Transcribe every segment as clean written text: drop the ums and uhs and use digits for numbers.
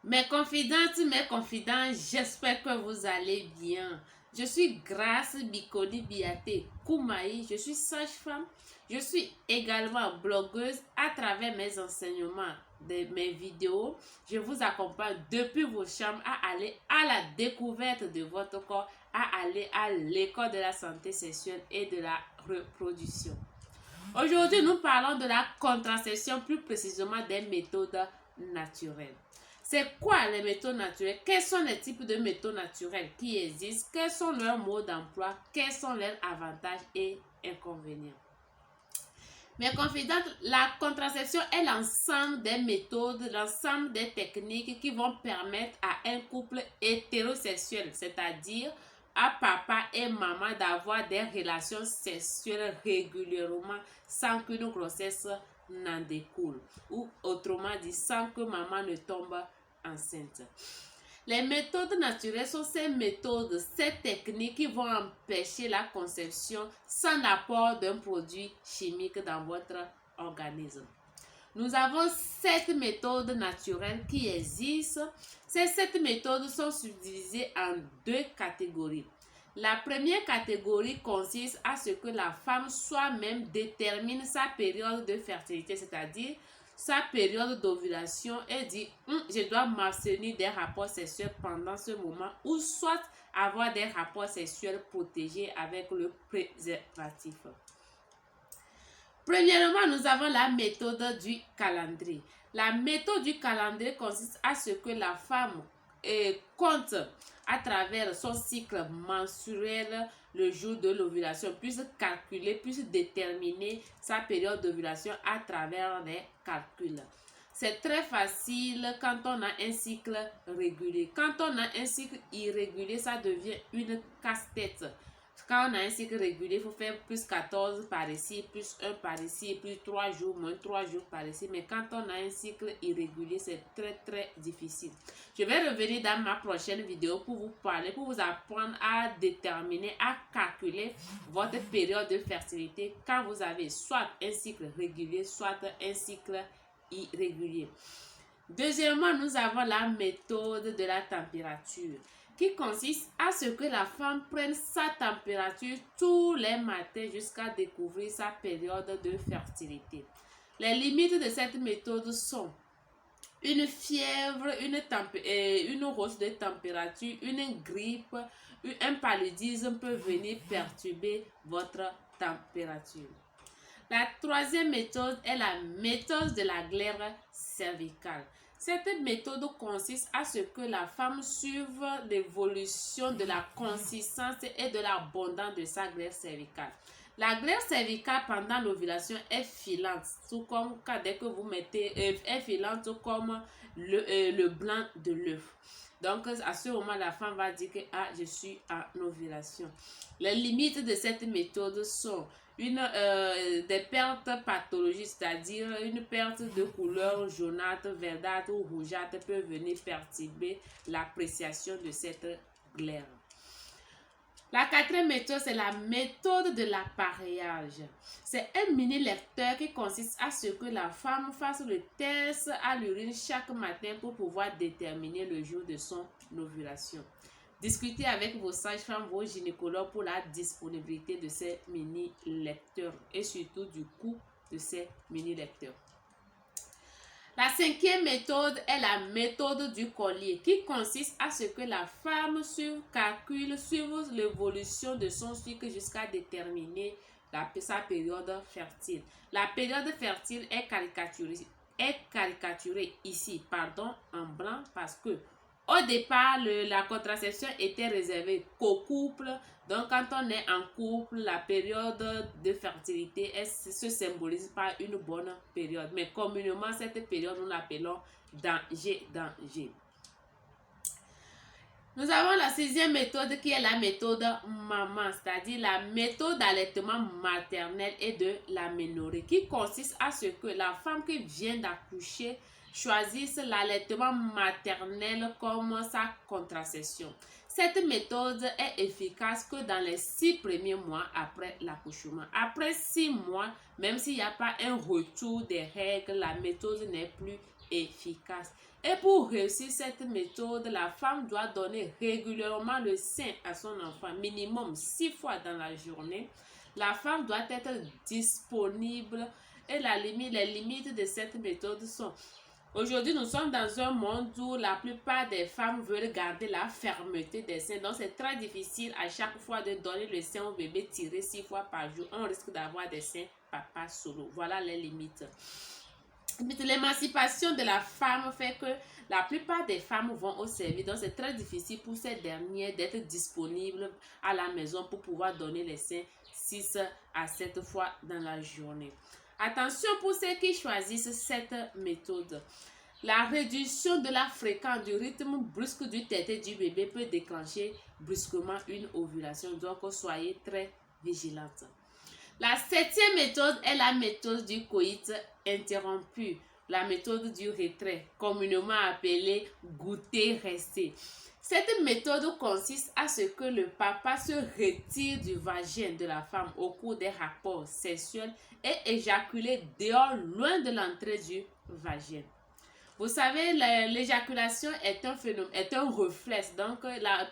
Mes confidentes, mes confidents, j'espère que vous allez bien. Je suis Grace Bikodi Biate Koumaï, je suis sage-femme. Je suis également blogueuse à travers mes enseignements, mes vidéos. Je vous accompagne depuis vos chambres à aller à la découverte de votre corps, à aller à l'école de la santé sexuelle et de la reproduction. Aujourd'hui, nous parlons de la contraception, plus précisément des méthodes naturelles. C'est quoi les méthodes naturelles? Quels sont les types de méthodes naturelles qui existent? Quels sont leurs modes d'emploi? Quels sont leurs avantages et inconvénients? Mes confidentes, la contraception est l'ensemble des méthodes, l'ensemble des techniques qui vont permettre à un couple hétérosexuel, c'est-à-dire à papa et maman, d'avoir des relations sexuelles régulièrement sans qu'une grossesse n'en découle, ou autrement dit, sans que maman ne tombe enceinte. Les méthodes naturelles sont ces méthodes, ces techniques qui vont empêcher la conception sans l'apport d'un produit chimique dans votre organisme. Nous avons 7 méthodes naturelles qui existent. Ces 7 méthodes sont subdivisées en 2 catégories. La première catégorie consiste à ce que la femme soi-même détermine sa période de fertilité, c'est-à-dire sa période d'ovulation, et dit je dois m'abstenir des rapports sexuels pendant ce moment, ou soit avoir des rapports sexuels protégés avec le préservatif. Premièrement, nous avons la méthode du calendrier. La méthode du calendrier consiste à ce que la femme compte à travers son cycle menstruel le jour de l'ovulation, puisse calculer, puisse déterminer sa période d'ovulation à travers les calculs. C'est très facile quand on a un cycle régulier. Quand on a un cycle irrégulier, ça devient une casse-tête. Quand on a un cycle régulier, il faut faire plus 14 par ici, plus 1 par ici, plus 3 jours, moins 3 jours par ici. Mais quand on a un cycle irrégulier, c'est très difficile. Je vais revenir dans ma prochaine vidéo pour vous parler, pour vous apprendre à déterminer, à calculer votre période de fertilité quand vous avez soit un cycle régulier, soit un cycle irrégulier. Deuxièmement, nous avons la méthode de la température, qui consiste à ce que la femme prenne sa température tous les matins jusqu'à découvrir sa période de fertilité. Les limites de cette méthode sont une fièvre, une hausse de température, une grippe, un paludisme peut venir perturber votre température. La troisième méthode est la méthode de la glaire cervicale. Cette méthode consiste à ce que la femme suive l'évolution de la consistance et de l'abondance de sa glaire cervicale. La glaire cervicale pendant l'ovulation est filante, tout comme dès que vous mettez, est filante comme le blanc de l'œuf. Donc, à ce moment, la femme va dire que je suis en ovulation. Les limites de cette méthode sont des pertes pathologiques, c'est-à-dire une perte de couleur jaunâtre, verdâtre ou rougeâtre peut venir perturber l'appréciation de cette glaire. La quatrième méthode, c'est la méthode de l'appareillage. C'est un mini lecteur qui consiste à ce que la femme fasse le test à l'urine chaque matin pour pouvoir déterminer le jour de son ovulation. Discutez avec vos sages-femmes, vos gynécologues pour la disponibilité de ces mini lecteurs et surtout du coût de ces mini lecteurs. La cinquième méthode est la méthode du collier, qui consiste à ce que la femme calcule, suive l'évolution de son cycle jusqu'à déterminer sa période fertile. La période fertile est caricaturée ici, en blanc, parce que au départ, la contraception était réservée qu'au couple. Donc, quand on est en couple, la période de fertilité se symbolise par une bonne période. Mais communément, cette période, nous l'appelons danger. Nous avons la sixième méthode qui est la méthode maman, c'est-à-dire la méthode d'allaitement maternel et de l'aménorrhée, qui consiste à ce que la femme qui vient d'accoucher choisisse l'allaitement maternel comme sa contraception. Cette méthode est efficace que dans les 6 premiers mois après l'accouchement. Après 6 mois, même s'il n'y a pas un retour des règles, la méthode n'est plus efficace. Et pour réussir cette méthode, la femme doit donner régulièrement le sein à son enfant, minimum 6 fois dans la journée. La femme doit être disponible et les limites de cette méthode sont: aujourd'hui, nous sommes dans un monde où la plupart des femmes veulent garder la fermeté des seins. Donc, c'est très difficile à chaque fois de donner le sein au bébé tiré 6 fois par jour. On risque d'avoir des seins papa solo. Voilà les limites. L'émancipation de la femme fait que la plupart des femmes vont au service. Donc, c'est très difficile pour ces dernières d'être disponibles à la maison pour pouvoir donner les seins 6 à 7 fois dans la journée. Attention pour ceux qui choisissent cette méthode. La réduction de la fréquence du rythme brusque du tété du bébé peut déclencher brusquement une ovulation. Donc, soyez très vigilante. La 7e méthode est la méthode du coït interrompu, la méthode du retrait, communément appelée goûter-rester. Cette méthode consiste à ce que le papa se retire du vagin de la femme au cours des rapports sexuels et éjacule dehors, loin de l'entrée du vagin. Vous savez, l'éjaculation est un phénomène, est un réflexe. Donc,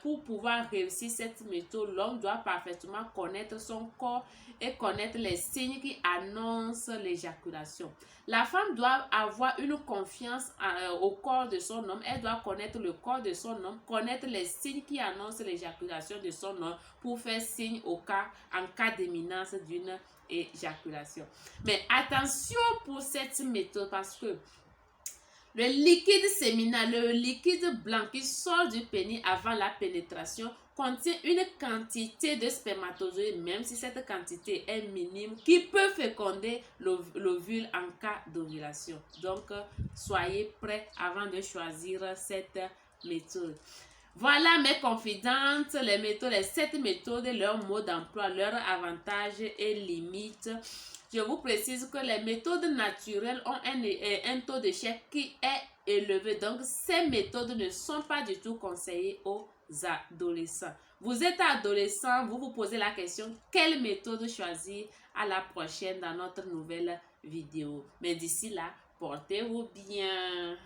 pour pouvoir réussir cette méthode, l'homme doit parfaitement connaître son corps et connaître les signes qui annoncent l'éjaculation. La femme doit avoir une confiance au corps de son homme. Elle doit connaître le corps de son homme, connaître les signes qui annoncent l'éjaculation de son homme pour faire signe en cas d'imminence d'une éjaculation. Mais attention pour cette méthode parce que le liquide séminal, le liquide blanc qui sort du pénis avant la pénétration, contient une quantité de spermatozoïdes, même si cette quantité est minime, qui peut féconder l'ovule en cas d'ovulation. Donc, soyez prêts avant de choisir cette méthode. Voilà mes confidentes, les 7 méthodes, leurs modes d'emploi, leurs avantages et limites. Je vous précise que les méthodes naturelles ont un taux d'échec qui est élevé. Donc, ces méthodes ne sont pas du tout conseillées aux adolescents. Vous êtes adolescent, vous vous posez la question, quelle méthode choisir? À la prochaine dans notre nouvelle vidéo. Mais d'ici là, portez-vous bien.